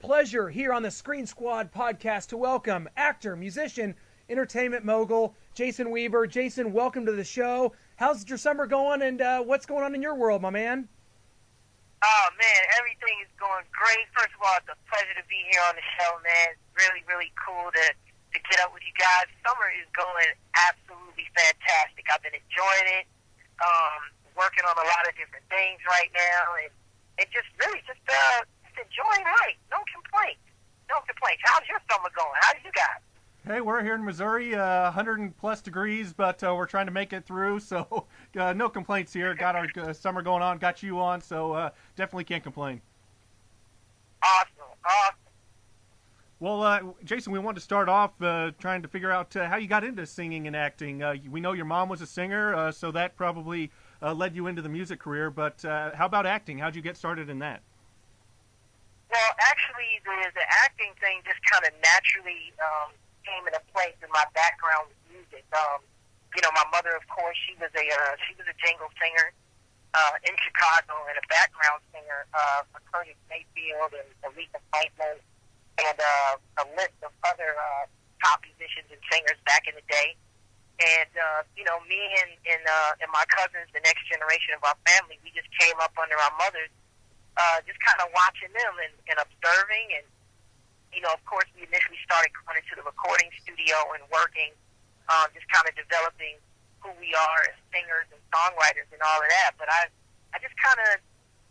pleasure here on the Screen Squad podcast to welcome actor, musician, entertainment mogul, Jason Weaver. Jason, welcome to the show. How's your summer going, and what's going on in your world, my man? Oh, man, everything is going great. First of all, it's a pleasure to be here on the show, man. It's really, really cool to get up with you guys. Summer is going absolutely fantastic. I've been enjoying it, working on a lot of different things right now, and just really just enjoying life. No complaints. No complaints. How's your summer going? How do you guys? Hey, we're here in Missouri, 100+ degrees, but we're trying to make it through, so no complaints here. Got our summer going on, got you on, so definitely can't complain. Awesome. Well, Jason, we wanted to start off trying to figure out how you got into singing and acting. We know your mom was a singer, so that probably led you into the music career, but how about acting? How'd you get started in that? Well, actually, the acting thing just kind of naturally came into place in my background with music. My mother, of course, she was a jingle singer in Chicago and a background singer for Curtis Mayfield and Aretha Franklin and a list of other top musicians and singers back in the day. And me and my cousins, the next generation of our family, we just came up under our mothers, just kind of watching them and observing and. Of course, we initially started going into the recording studio and working, just kind of developing who we are as singers and songwriters and all of that. But I just kind of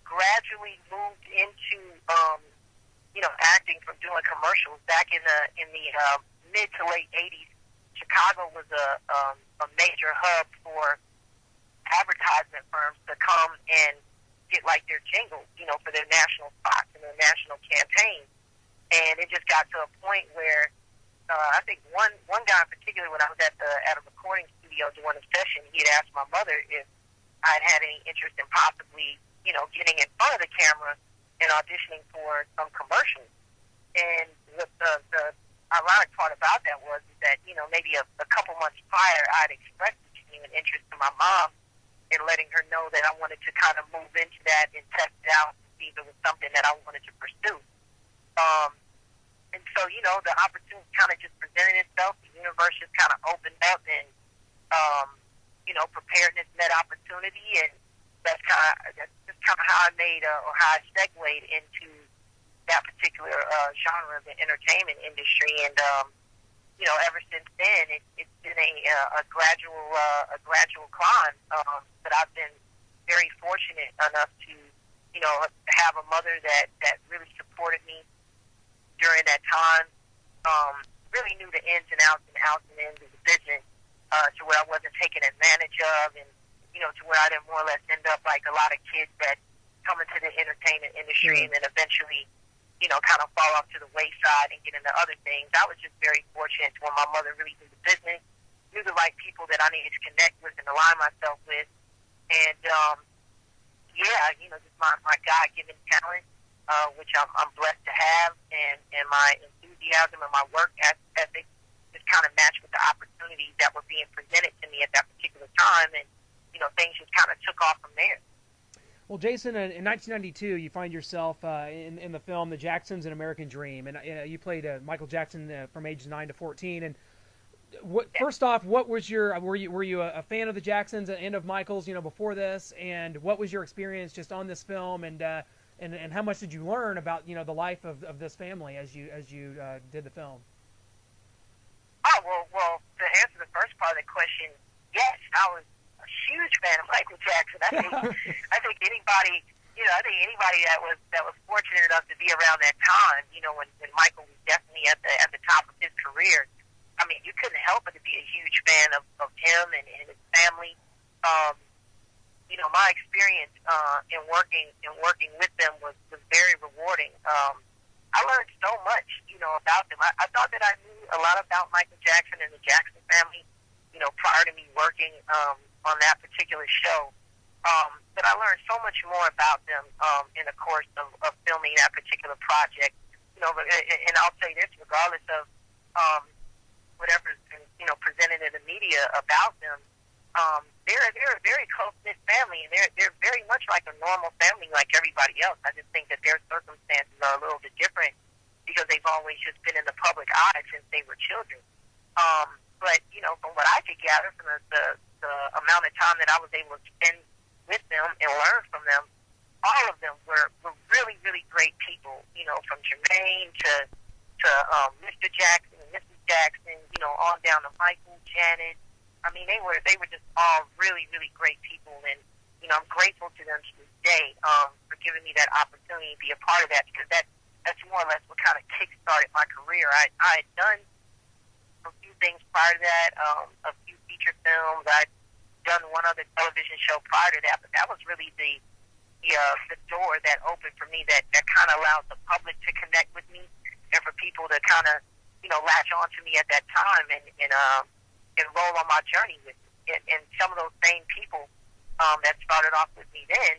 gradually moved into, acting from doing commercials. Back in the mid to late '80s, Chicago was a major hub for advertisement firms to come and get like their jingles, for their national spots and their national campaigns. And it just got to a point where I think one guy in particular, when I was at a recording studio doing a session, he had asked my mother if I'd had any interest in possibly, getting in front of the camera and auditioning for some commercials. And the ironic part about that was that, maybe a couple months prior, I'd expressed genuine interest to my mom in letting her know that I wanted to kind of move into that and test it out and see if it was something that I wanted to pursue. And so, the opportunity kind of just presented itself. The universe just kind of opened up and, preparedness met opportunity. And that's just kind of how I made or how I segued into that particular genre of the entertainment industry. And, ever since then, it's been a gradual climb. But I've been very fortunate enough to, have a mother that really supported me during that time, really knew the ins and outs of the business, to where I wasn't taken advantage of, and to where I didn't more or less end up like a lot of kids that come into the entertainment industry and then eventually, kind of fall off to the wayside and get into other things. I was just very fortunate to where my mother really knew the business, knew the right people that I needed to connect with and align myself with, and just my God-given talent. Which I'm blessed to have, and my enthusiasm and my work ethic just kind of matched with the opportunities that were being presented to me at that particular time, and things just kind of took off from there. Well, Jason, in 1992, you find yourself in the film The Jacksons: An American Dream, and you played Michael Jackson from ages 9 to 14. And first off, what was were you a fan of the Jacksons and of Michael's, before this? And what was your experience just on this film? And how much did you learn about the life of this family as you did the film? Oh well, to answer the first part of the question, yes, I was a huge fan of Michael Jackson. I think anybody that was fortunate enough to be around that time, when Michael was definitely at the top of his career, I mean, you couldn't help but to be a huge fan of him and his family. My experience in working with them was very rewarding. I learned so much, about them. I thought that I knew a lot about Michael Jackson and the Jackson family, prior to me working on that particular show. But I learned so much more about them in the course of filming that particular project. And I'll say this, regardless of whatever's been, presented in the media about them, they're a very close-knit family, and they're very much like a normal family like everybody else. I just think that their circumstances are a little bit different because they've always just been in the public eye since they were children. But, you know, from what I could gather from the amount of time that I was able to spend with them and learn from them, all of them were really, really great people, you know, from Jermaine to Mr. Jackson and Mrs. Jackson, you know, on down to Michael, Janet. I mean, they were just all really, really great people, and, you know, I'm grateful to them to this day for giving me that opportunity to be a part of that, because that's more or less what kind of kick-started my career. I had done a few things prior to that, a few feature films. I'd done one other television show prior to that, but that was really the door that opened for me, that kind of allowed the public to connect with me, and for people to kind of, you know, latch on to me at that time and roll on my journey with me. And some of those same people that started off with me then,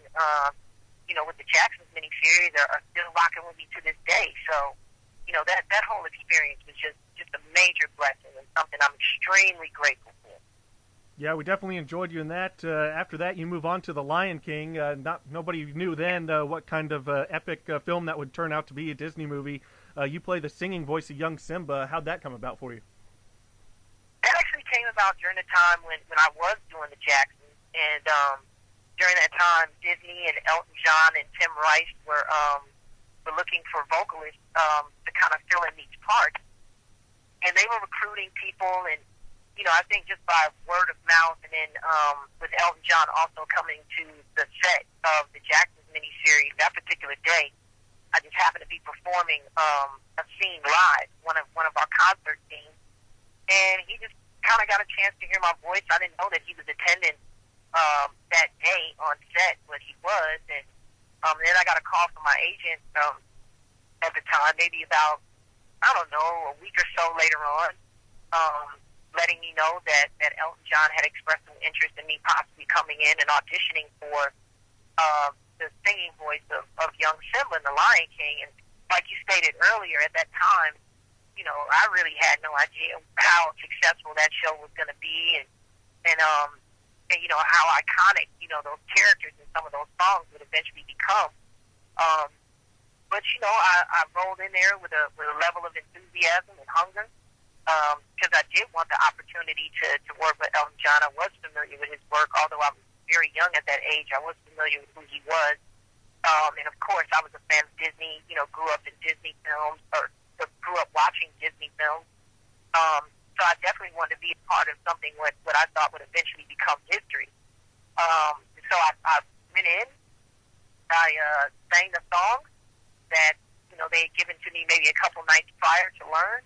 you know, with the Jacksons miniseries are still rocking with me to this day. So, you know, that whole experience was just a major blessing and something I'm extremely grateful for. Yeah, we definitely enjoyed you in that. After that, you move on to The Lion King. Nobody knew then what kind of epic film that would turn out to be, a Disney movie. You play the singing voice of young Simba. How'd that come about for you? That actually came about during the time when I was doing the Jacksons. And during that time, Disney and Elton John and Tim Rice were looking for vocalists to kind of fill in these parts. And they were recruiting people, and, you know, I think just by word of mouth, and then with Elton John also coming to the set of the Jacksons miniseries that particular day, I just happened to be performing a scene live, one of our concert scenes, and he just kind of got a chance to hear my voice. I didn't know that he was attending that day on set, but he was, and then I got a call from my agent at the time, maybe about, I don't know, a week or so later on, letting me know that Elton John had expressed some interest in me possibly coming in and auditioning for the singing voice of young Simba in The Lion King. And like you stated earlier, at that time, you know, I really had no idea how successful that show was going to be, and you know, how iconic, you know, those characters and some of those songs would eventually become. But, you know, I rolled in there with a level of enthusiasm and hunger, because I did want the opportunity to work with Elton John. I was familiar with his work, although I was very young at that age. I was familiar with who he was. And, of course, I was a fan of Disney, you know, grew up in Disney films, or grew up watching Disney films. So I definitely wanted to be a part of something what I thought would eventually become history. So I went in, I sang the song that, you know, they had given to me maybe a couple nights prior to learn,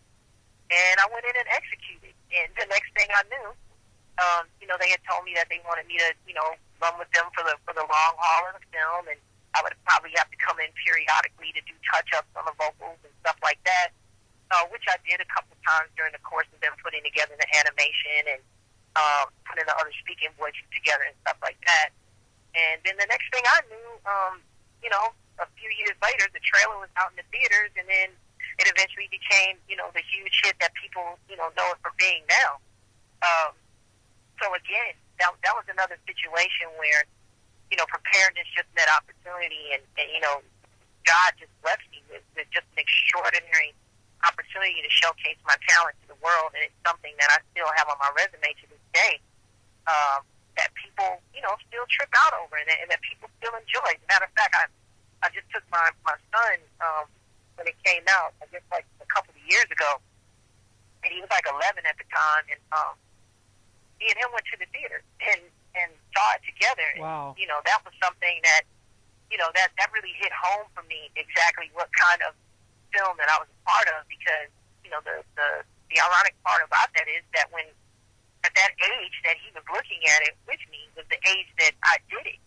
and I went in and executed. And the next thing I knew, you know, they had told me that they wanted me to, you know, run with them for the long haul of the film, and I would probably have to come in periodically to do touch-ups on the vocals and stuff like that, which I did a couple times during the course of them putting together the animation and putting the other speaking voices together and stuff like that. And then the next thing I knew, you know, a few years later, the trailer was out in the theaters, and then it eventually became, you know, the huge hit that people, you know it for being now. So again, that was another situation where, you know, preparedness just met opportunity, and you know, God just blessed me with just an extraordinary opportunity to showcase my talent to the world, and it's something that I still have on my resume to this day, that people, you know, still trip out over, and that people still enjoy. As a matter of fact, I just took my son, when it came out, I guess like a couple of years ago, and he was like 11 at the time, and me and him went to the theater and saw it together. Wow. And, you know, that was something that, you know, that really hit home for me, exactly what kind of film that I was a part of, because, you know, the ironic part about that is that when, at that age that he was looking at it with me, was the age that I did it.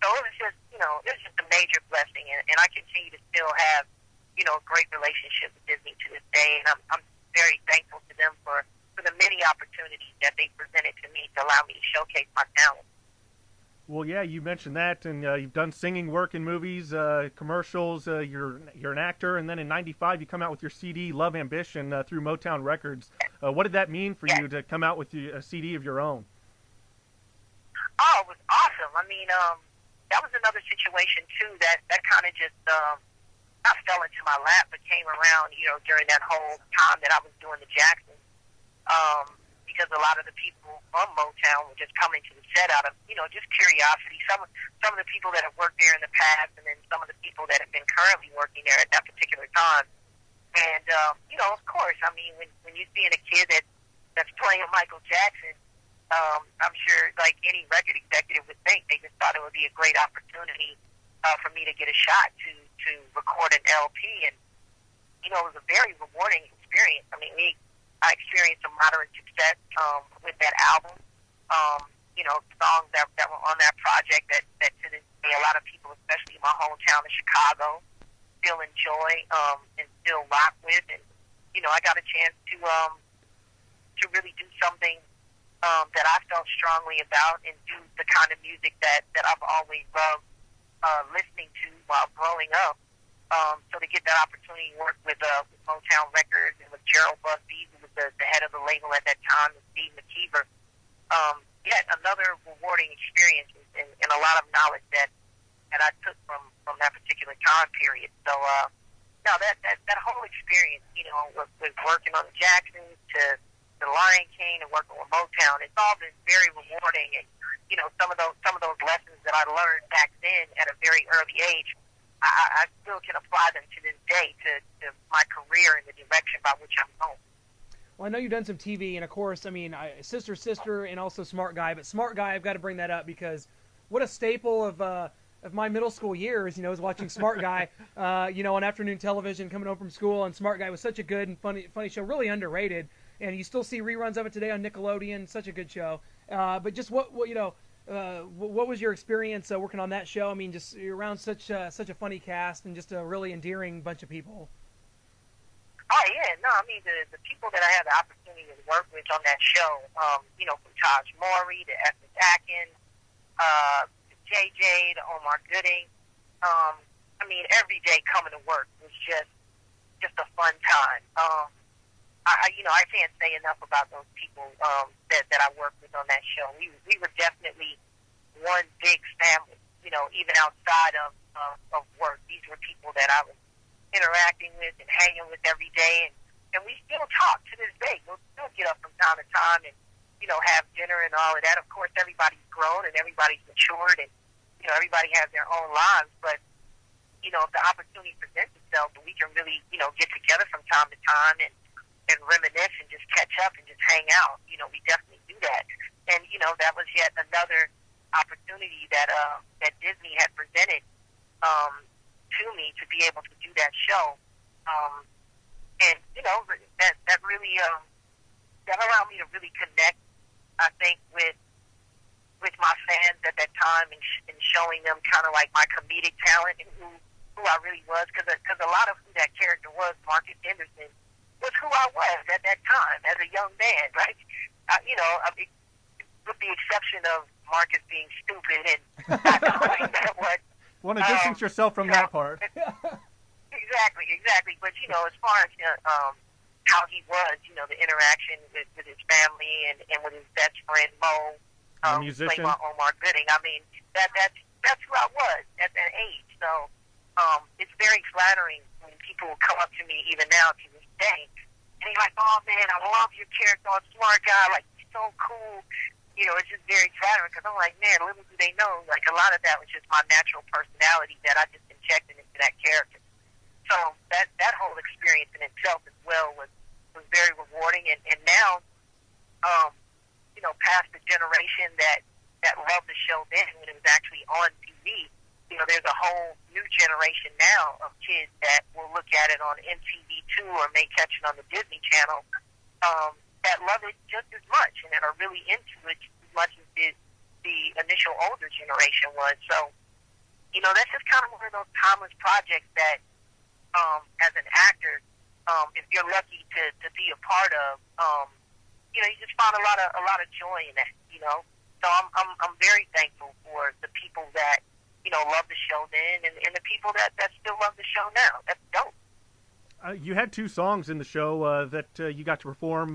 So it was just, you know, it was just a major blessing, and I continue to still have, you know, a great relationship with Disney to this day, and I'm very thankful to them for the many opportunities that they presented to me to allow me to showcase my talent. Well, yeah, you mentioned that, and you've done singing work in movies, commercials. You're an actor, and then in '95 you come out with your CD, Love Ambition, through Motown Records. What did that mean for you to come out with a CD of your own? Oh, it was awesome. I mean, that was another situation too that kind of just not fell into my lap, but came around, you know, during that whole time that I was doing the Jacksons. Because a lot of the people from Motown were just coming to the set out of, you know, just curiosity. Some of the people that have worked there in the past, and then some of the people that have been currently working there at that particular time. And you know, of course, I mean, when you're seeing a kid that's playing Michael Jackson, I'm sure, like any record executive would think, they just thought it would be a great opportunity for me to get a shot to record an LP. And you know, it was a very rewarding experience. I mean, I experienced some moderate success with that album. You know, songs that were on that project that to this day, a lot of people, especially in my hometown of Chicago, still enjoy and still rock with. And you know, I got a chance to really do something that I felt strongly about, and do the kind of music that I've always loved listening to while growing up. So to get that opportunity to work with Motown Records and with Gerald Busby, who was the head of the label at that time, and Steve McKeever, yet another rewarding experience, and a lot of knowledge that I took from that particular time period. So no, that whole experience, you know, with working on the Jacksons to the Lion King and working with Motown, it's all been very rewarding. And you know, some of those lessons that I learned back then at a very early age, I still can apply them to this day to my career and the direction by which I'm going. Well, I know you've done some TV, and of course, I mean, Sister, and also Smart Guy. But Smart Guy, I've got to bring that up because what a staple of my middle school years, you know, is watching Smart Guy, you know, on afternoon television coming home from school. And Smart Guy was such a good and funny show, really underrated. And you still see reruns of it today on Nickelodeon. Such a good show. But just what you know. What was your experience working on that show? I mean, just you're around such a funny cast and just a really endearing bunch of people. Oh yeah, no, I mean the people that I had the opportunity to work with on that show, you know, from Taj Mowry to Essex Atkins, to JJ to Omar Gooding. I mean, every day coming to work was just a fun time. I can't say enough about those people that I worked with on that show. We were definitely one big family, you know, even outside of work. These were people that I was interacting with and hanging with every day, and we still talk to this day. We'll still get up from time to time and, you know, have dinner and all of that. Of course, everybody's grown and everybody's matured, and, you know, everybody has their own lives, but, you know, if the opportunity presents itself, we can really, you know, get together from time to time and reminisce and just catch up and just hang out. You know, we definitely do that. And, you know, that was yet another opportunity that Disney had presented to me to be able to do that show. And, you know, that really, that allowed me to really connect, I think, with my fans at that time and showing them kind of like my comedic talent and who I really was. Because a lot of who that character was, Marcus Henderson, was who I was at that time as a young man, right? You know, I mean, with the exception of Marcus being stupid and not knowing that what. Want to distance yourself from that part. Exactly. But, you know, as far as how he was, you know, the interaction with his family and with his best friend, Mo, musician. played by Omar Gooding, I mean, that's who I was at that age. So it's very flattering when people will come up to me even now to this day, and he's like, "Oh man, I love your character on Smart Guy. Like, he's so cool." You know, it's just very flattering because I'm like, man, little do they know, like a lot of that was just my natural personality that I just injected into that character. So that whole experience in itself as well was very rewarding. And now, you know, past the generation that loved the show then when it was actually on TV, you know, there's a whole new generation now of kids that will look at it on MTV2 or may catch it on the Disney Channel, that love it just as much and that are really into it as much as the initial older generation was. So, you know, that's just kind of one of those timeless projects that, as an actor, if you're lucky to be a part of, you know, you just find a lot of joy in that, you know. So I'm very thankful for the people that, you know, love the show then and the people that still love the show now. That's dope. You had two songs in the show that you got to perform,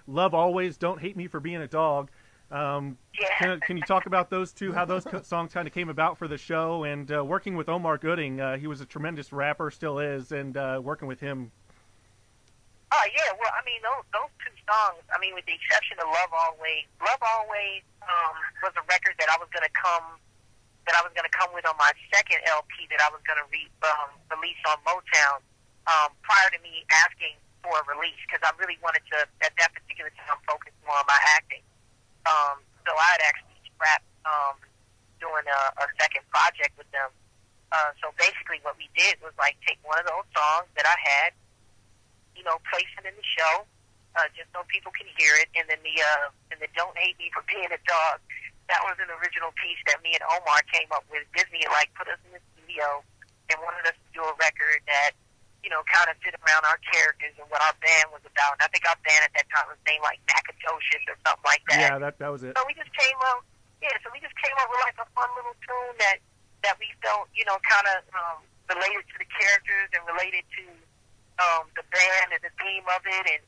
Love Always, Don't Hate Me for Being a Dog. Yeah. Can you talk about those two, how those songs kind of came about for the show, and working with Omar Gooding? He was a tremendous rapper, still is, and working with him. Oh yeah, well, I mean those two songs. I mean, with the exception of Love Always, was a record that I was gonna come with on my second LP that I was gonna release on Motown. Prior to me asking for a release, because I really wanted to at that particular time focus more on my acting. So I had actually scrapped doing a second project with them. So basically, what we did was like take one of those songs that I had, place it in the show, just so people can hear it, and then the Don't Hate Me for Being a Dog. That was an original piece that me and Omar came up with. Disney had put us in the studio and wanted us to do a record that, kind of fit around our characters and what our band was about. And I think our band at that time was named like Macadocious or something like that. Yeah, that was it. So we just came up, with like a fun little tune that we felt, kind of related to the characters and related to the band and the theme of it. And,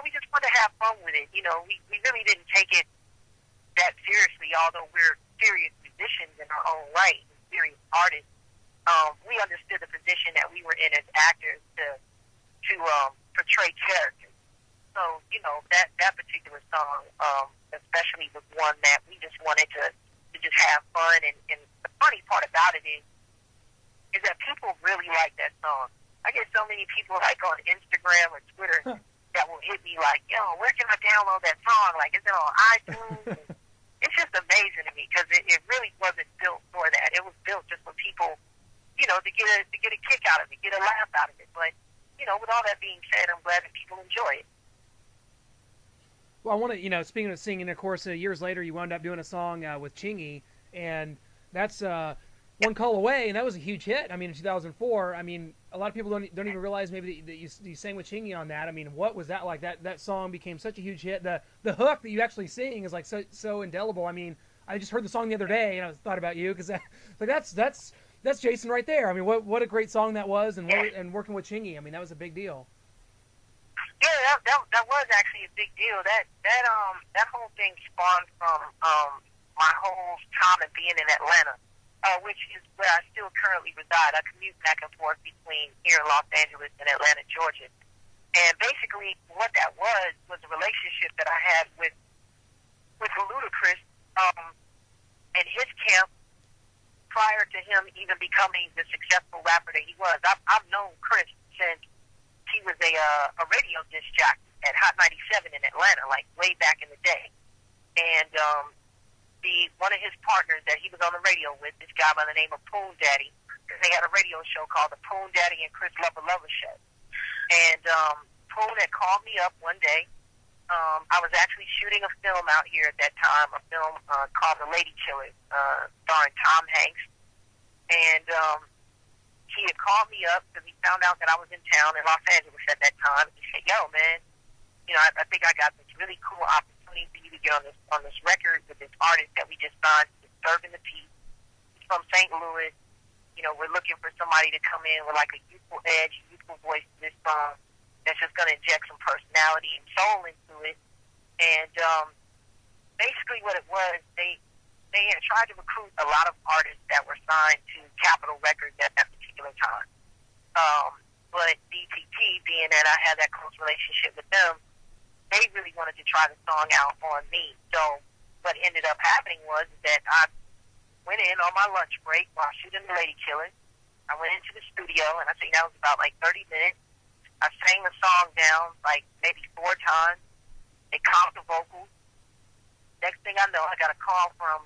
we just wanted to have fun with it. We really didn't take it that seriously, although we're serious musicians in our own right, serious artists. We understood the position that we were in as actors to portray characters. So, that particular song, especially was one that we just wanted to just have fun. And the funny part about it is that people really like that song. I get so many people like on Instagram or Twitter that will hit me like, yo, where can I download that song? Like, is it on iTunes? It's just amazing to me because it really wasn't built for that. It was built just for people, to get a kick out of it, get a laugh out of it. But, with all that being said, I'm glad that people enjoy it. Well, I want to, speaking of singing, of course, years later you wound up doing a song with Chingy, and that's One Call Away, and that was a huge hit. I mean, in 2004, I mean, a lot of people don't even realize maybe that you sang with Chingy on that. I mean, what was that like? That song became such a huge hit. The hook that you actually sing is like so indelible. I mean, I just heard the song the other day, and I thought about you because that's Jason right there. I mean, what a great song that was, and working with Chingy. I mean, that was a big deal. Yeah, that was actually a big deal. That whole thing spawned from my whole time of being in Atlanta, which is where I still currently reside. I commute back and forth between here in Los Angeles and Atlanta, Georgia. And basically, what that was a relationship that I had with Ludacris and his camp prior to him even becoming the successful rapper that he was. I've known Chris since he was a radio disc jockey at Hot 97 in Atlanta, like way back in the day. And one of his partners that he was on the radio with, this guy by the name of Poon Daddy, because they had a radio show called the Poon Daddy and Chris Lover Show. And Poon had called me up one day. I was actually shooting a film out here at that time, a film called The Lady Killers, starring Tom Hanks. And he had called me up because he found out that I was in town in Los Angeles at that time. He said, yo, man, I think I got this really cool opportunity for you to get on this record with this artist that we just signed, Disturbing the Peace. He's from St. Louis. We're looking for somebody to come in with like a youthful edge, a youthful voice to this song that's just going to inject some personality and soul into it. And basically what it was, they had tried to recruit a lot of artists that were signed to Capitol Records at that particular time. But DTT, being that I had that close relationship with them, they really wanted to try the song out on me. So what ended up happening was that I went in on my lunch break while shooting The Lady Killers. I went into the studio, and I think that was about like 30 minutes. I sang the song down like maybe 4 times. They comped the vocals. Next thing I know, I got a call from,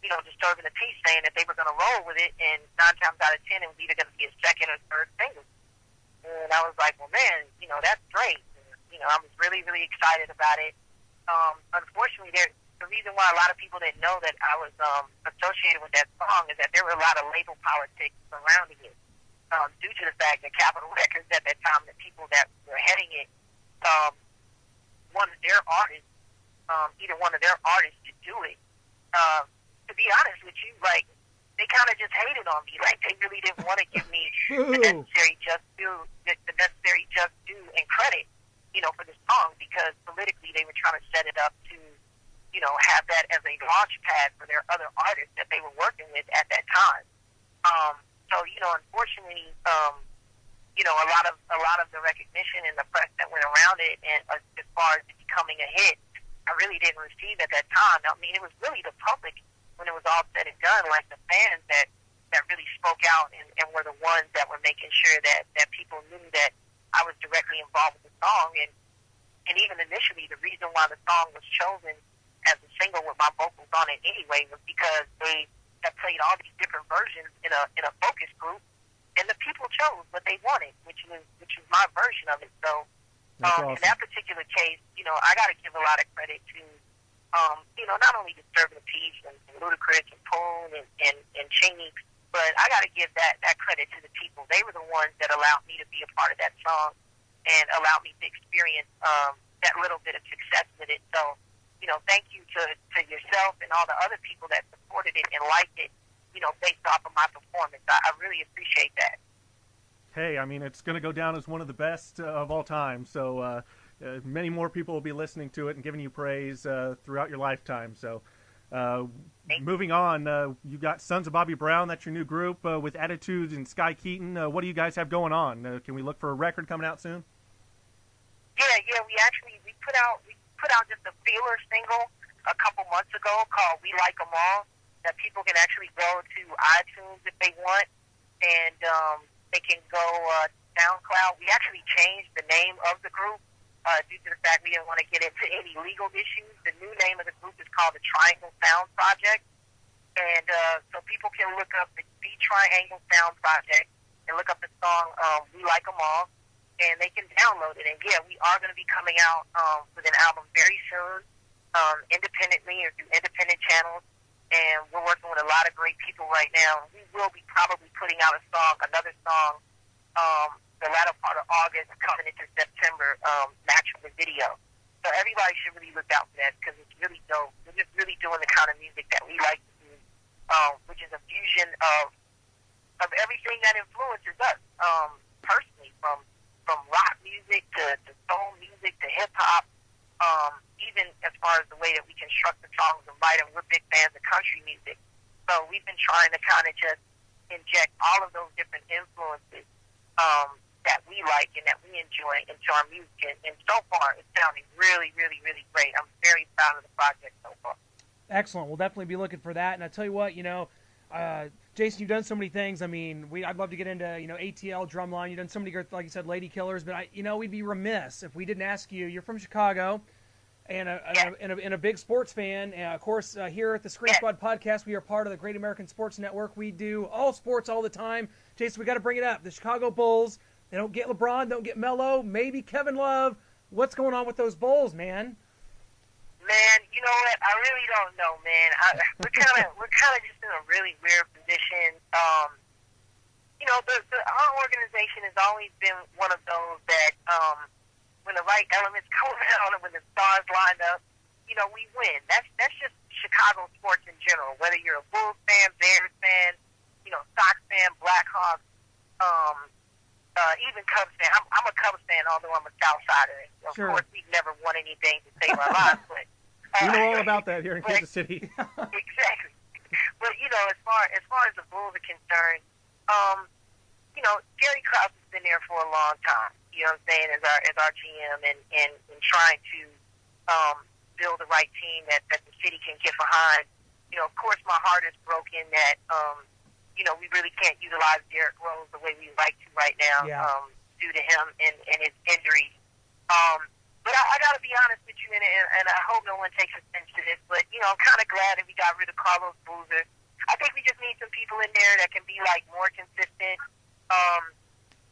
Disturbing the Peace saying that they were going to roll with it, and 9 times out of 10, it was either going to be a second or third single. And I was like, well, man, that's great. And, I was really, really excited about it. Unfortunately, the reason why a lot of people didn't know that I was associated with that song is that there were a lot of label politics surrounding it. Due to the fact that Capitol Records at that time, the people that were heading it, wanted their artists, either one of their artists to do it. To be honest with you, like, they kind of just hated on me. Like, they really didn't want to give me the necessary just due and credit, for the song, because politically they were trying to set it up to have that as a launch pad for their other artists that they were working with at that time. So unfortunately, a lot of the recognition and the press that went around it, and as far as it becoming a hit, I really didn't receive at that time. I mean, it was really the public, when it was all said and done, like the fans that really spoke out and were the ones that were making sure that people knew that I was directly involved with the song. And even initially, the reason why the song was chosen as a single with my vocals on it anyway was because they had played all these different versions in a focus group, and the people chose what they wanted, which was my version of it. So awesome. In that particular case, I got to give a lot of credit to not only Disturbing the Peace and Ludacris and Poon and Cheney, but I got to give that credit to the people. They were the ones that allowed me to be a part of that song and allowed me to experience that little bit of success with it. So, thank you to yourself and all the other people that supported it and liked it, based off of my performance. I really appreciate that. Hey, I mean, it's going to go down as one of the best of all time. So many more people will be listening to it and giving you praise throughout your lifetime. So moving on, you got Sons of Bobby Brown. That's your new group with Attitudes and Sky Keaton. What do you guys have going on? Can we look for a record coming out soon? Yeah. We put out just a feeler single a couple months ago called "We Like 'Em All" that people can actually go to iTunes if they want, and they can go SoundCloud. We actually changed the name of the group due to the fact we didn't want to get into any legal issues. The new name of the group is called the Triangle Sound Project, and so people can look up the Triangle Sound Project and look up the song "We Like 'Em All," and they can download it. And yeah, we are going to be coming out with an album very soon, independently or through independent channels. And we're working with a lot of great people right now. We will be probably putting out another song, the latter part of August, coming into September, matching the video. So everybody should really look out for that because it's really dope. We're just really doing the kind of music that we like to do, which is a fusion of everything that influences us personally, from rock music to soul music to hip hop. Even as far as the way that we construct the songs and write them, we're big fans of country music. So we've been trying to kind of just inject all of those different influences that we like and that we enjoy into our music. And so far, it's sounding really, really, really great. I'm very proud of the project so far. Excellent. We'll definitely be looking for that. And I tell you what, Jason, you've done so many things. I mean, I'd love to get into, ATL, Drumline. You've done so many, like you said, Lady Killers. But, we'd be remiss if we didn't ask you. You're from Chicago. And a big sports fan. And of course, here at the Screen Squad podcast, we are part of the Great American Sports Network. We do all sports all the time. Jason, we got to bring it up. The Chicago Bulls, they don't get LeBron, don't get Melo, maybe Kevin Love. What's going on with those Bulls, man? Man, you know what? I really don't know, man. We're kind of just in a really weird position. Our organization has always been one of those that. When the right elements come around and when the stars line up, we win. That's just Chicago sports in general. Whether you're a Bulls fan, Bears fan, Sox fan, Blackhawks, even Cubs fan. I'm a Cubs fan, although I'm a Southsider. Of course, we've never won anything to save our lives, but we know all about that here in Kansas City. Exactly. But as far as the Bulls are concerned, Gary Krause has been there for a long time. You know what I'm saying, as our GM and trying to build the right team that the city can get behind. Of course, my heart is broken that, we really can't utilize Derrick Rose the way we like to right now due to him and his injuries. But I got to be honest with you, and I hope no one takes offense to this, but, I'm kind of glad that we got rid of Carlos Boozer. I think we just need some people in there that can be, more consistent.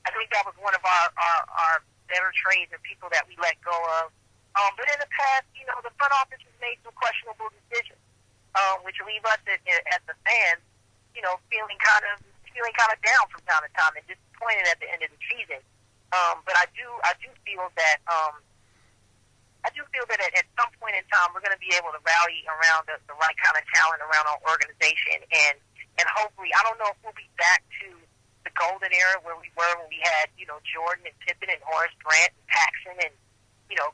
I think that was one of our better trades of people that we let go of. But in the past, the front office has made some questionable decisions, which leave us as the fans, feeling kind of down from time to time and disappointed at the end of the season. But I do feel that at some point in time we're going to be able to rally around the right kind of talent around our organization, and hopefully, I don't know if we'll be back to the golden era where we were when we had, Jordan and Pippen and Horace Grant and Paxson and,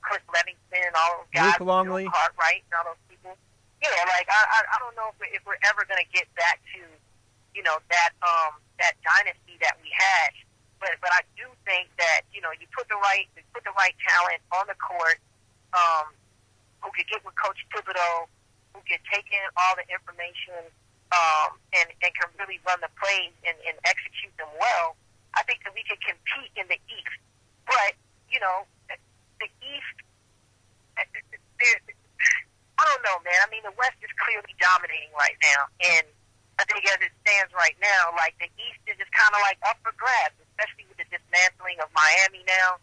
Chris Livingston and all those guys. Luke Longley. Cartwright and all those people. yeah, like I don't know if we're ever going to get back to, that dynasty that we had. But I do think that, you put the right talent on the court, who could get with Coach Thibodeau, who could take in all the information, and can really run the plays and execute them well. I think that we could compete in the East. But, the East, I don't know, man. I mean, the West is clearly dominating right now. And I think as it stands right now, like, the East is just kind of like up for grabs, especially with the dismantling of Miami now.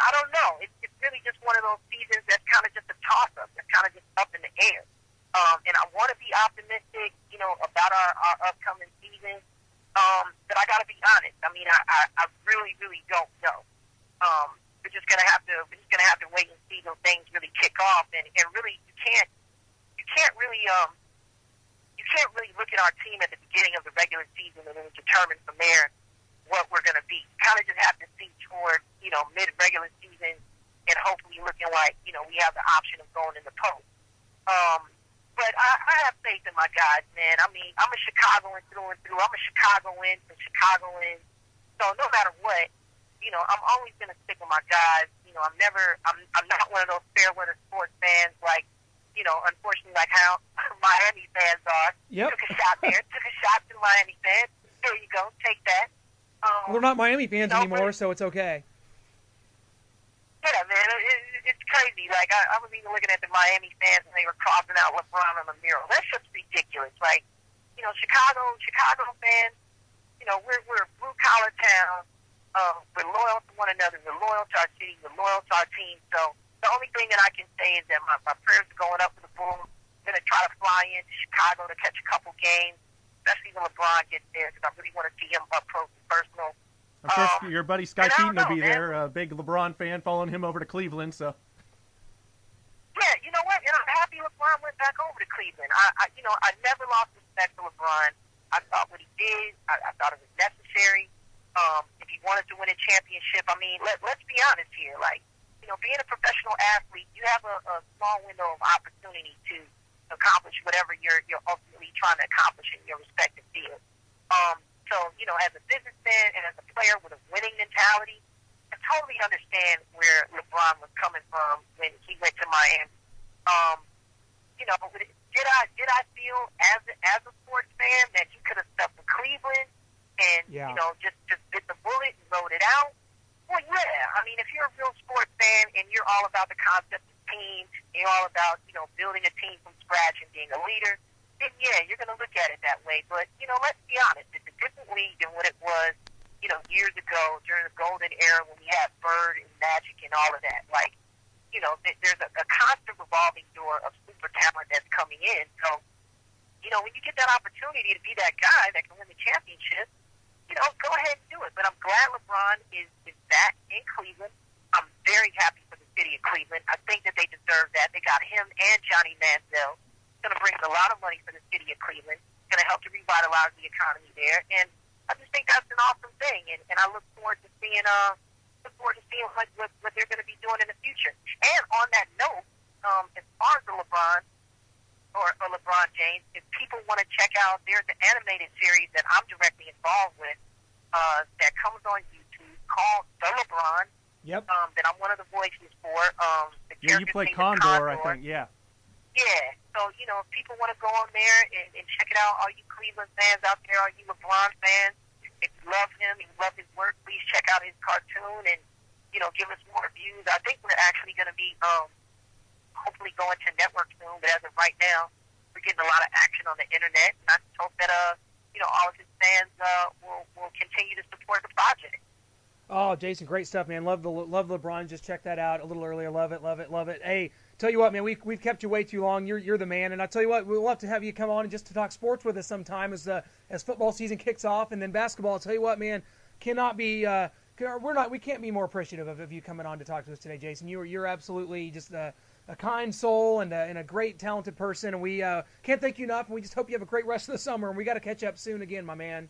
I don't know. It's really just one of those seasons that's kind of just a toss-up. It's kind of just up in the air. And I want to be optimistic, about our upcoming season. But I got to be honest. I mean, I really, really don't know. We're just gonna have to wait and see those things really kick off. And really, you can't really look at our team at the beginning of the regular season and then determine from there what we're going to be. You kind of just have to see toward, mid-regular season and hopefully looking like, we have the option of going in the post. But I have faith in my guys, man. I mean, I'm a Chicagoan through and through. I'm a Chicagoan from Chicagoan. So no matter what, I'm always going to stick with my guys. I'm not one of those fair weather sports fans like, unfortunately, like how Miami fans are. Yep. Took a shot to Miami fans. There you go. Take that. We're not Miami fans anymore, so it's okay. Yeah, man, it's crazy. Like, I was even looking at the Miami fans, and they were crossing out LeBron on the mural. That's just ridiculous. Like, Chicago fans, we're a blue-collar town. We're loyal to one another. We're loyal to our city. We're loyal to our team. So the only thing that I can say is that my prayers are going up for the Bulls. I'm going to try to fly into Chicago to catch a couple games, especially when LeBron gets there, because I really want to see him up close and personal. Of course, your buddy Sky Keaton will be man. there, a big LeBron fan, following him over to Cleveland. So. Yeah, you know what? And I'm happy LeBron went back over to Cleveland. I never lost respect for LeBron. I thought what he did, I thought it was necessary. If he wanted to win a championship, I mean, let's be honest here. Like, being a professional athlete, you have a small window of opportunity to accomplish whatever you're ultimately trying to accomplish in your respective field. So, as a businessman and as a player with a winning mentality, I totally understand where LeBron was coming from when he went to Miami. Did I feel as a sports fan that he could have stuck with Cleveland and just bit the bullet and rode it out? Well, yeah. I mean, if you're a real sports fan and you're all about the concept of team, you're all about building a team from scratch and being a leader, then yeah, you're going to look at it that way. But let's be honest, it's a different league than what it was years ago during the golden era when we had Bird and Magic and all of that. Like, there's a constant revolving door of super talent that's coming in. So, when you get that opportunity to be that guy that can win the championship, go ahead and do it. But I'm glad LeBron is back in Cleveland. I'm very happy for the city of Cleveland. I think that they deserve that. They got him and Johnny Manziel. It's going to bring a lot of money for the city of Cleveland. It's going to help to revitalize the economy there. And I just think that's an awesome thing. And I look forward to seeing what they're going to be doing in the future. And on that note, as far as the LeBron or LeBron James, if people want to check out, there's an animated series that I'm directly involved with that comes on YouTube called The LeBron. Yep. That I'm one of the voices for. You play Condor, I think. Yeah. Yeah. So, if people want to go on there and check it out, all you Cleveland fans out there, all you LeBron fans, if you love him, you love his work, please check out his cartoon and, give us more views. I think we're actually going to be hopefully going to network soon, but as of right now, we're getting a lot of action on the internet, and I just hope that, all of his fans will continue to support the project. Oh, Jason, great stuff, man. Love LeBron. Just check that out a little earlier. Love it. Hey, tell you what, man, we've kept you way too long. You're the man, and I tell you what, we'd love to have you come on and just to talk sports with us sometime as football season kicks off, and then basketball. I'll tell you what, man, we can't be more appreciative of you coming on to talk to us today, Jason. You're absolutely just a kind soul and a great talented person, and we can't thank you enough. And we just hope you have a great rest of the summer, and we got to catch up soon again, my man.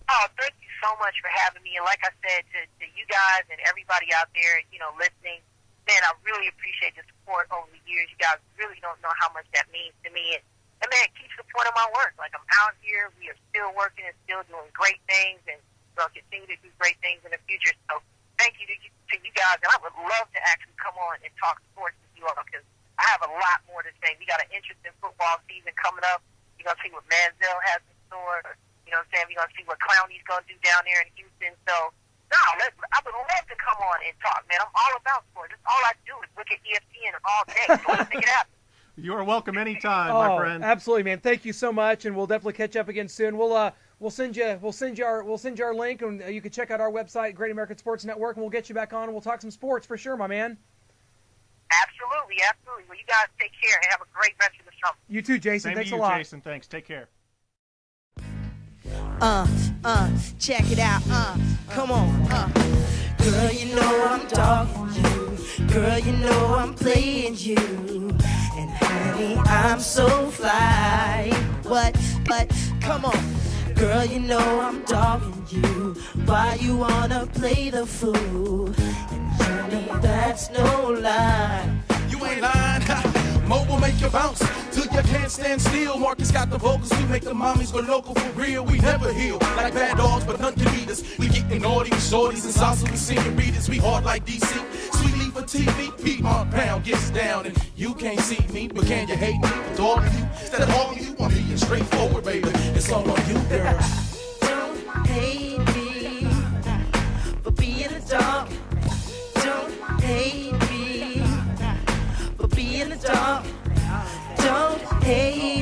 Oh, thank you so much for having me. And like I said, to you guys and everybody out there, listening, man, I really appreciate the support over the years. You guys really don't know how much that means to me. And man, it keeps supporting my work. Like, I'm out here, we are still working and still doing great things, and we'll continue to do great things in the future. So thank you to you guys, and I would love to actually come on and talk sports with you all, because I have a lot more to say. We got an interesting football season coming up. You're going to see what Manziel has in store. You know what I'm saying? We're going to see what Clowney's going to do down there in Houston. So, no, I would love to come on and talk, man. I'm all about sports. That's all I do is look at ESPN all day. So let's make it happen. You are welcome anytime, my friend. Absolutely, man. Thank you so much, and we'll definitely catch up again soon. We'll send you our link, and you can check out our website, Great American Sports Network, and we'll get you back on, and we'll talk some sports for sure, my man. Absolutely. Well, you guys take care and have a great rest of the summer. You too, Jason. Same Thanks to a you, lot. Jason. Thanks. Take care. Check it out, come on, Girl, you know I'm dogging you. Girl, you know I'm playing you. And honey, I'm so fly. But, come on. Girl, you know I'm dogging you. Why you wanna play the fool? And honey, that's no lie. You ain't lying, Mo will make you bounce till you can't stand still. Marcus got the vocals, we make the mommies go local for real. We never heal like bad dogs, but none can beat us. We getting naughty with shorties and salsa with senioritas. We hard like DC, sweetly for TV. Piedmont Pound gets down, and you can't see me, but can you hate me for dogging you? Instead of arguing you, I'm being straightforward, baby. It's all on you, girl. Don't hate me for being a dog. Don't hate me for being a dog. Don't hate